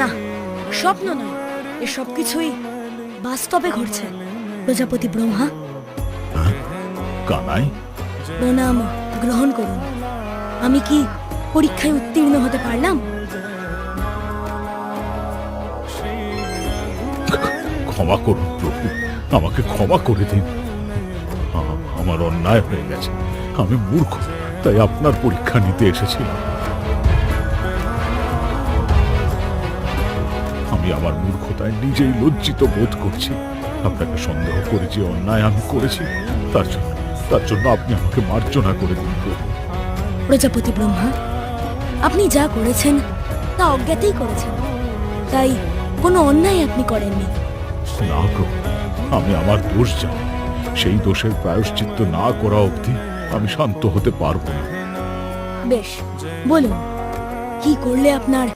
না, স্বপ্ন নয়, এসব কিছুই বাস্তবে ঘটছে। প্রজাপতি ব্রহ্মা, কানাই, প্রণাম গ্রহণ করুন। আমি কি পরীক্ষায় উত্তীর্ণ হতে পারলাম? ক্ষমা করুন প্রভু, আমাকে ক্ষমা করে দিন। আমার অন্যায় হয়ে গেছে, আমি মূর্খ, তাই আপনার পরীক্ষা নিতে এসেছিলাম। আমি আমার মূর্খতায় নিজেই লজ্জিত বোধ করছি। আপনাকে সন্দেহ করে যে অন্যায় আমি করেছি, তার জন্য আপনি আমাকে মার্জনা করে দিন প্রভু। প্রজাপতি ব্রহ্মা, আপনি যা করেছেন তা অজ্ঞাতেই করেছেন, তাই কোনো অন্যায় আপনি করেননি। না প্রভু, আমি আমার দোষ জানি। সেই দোষের প্রায়শ্চিত্ত না করা অবধি আমি শান্ত হতে পারবো না। বেশ, বলুন কি করলে আপনার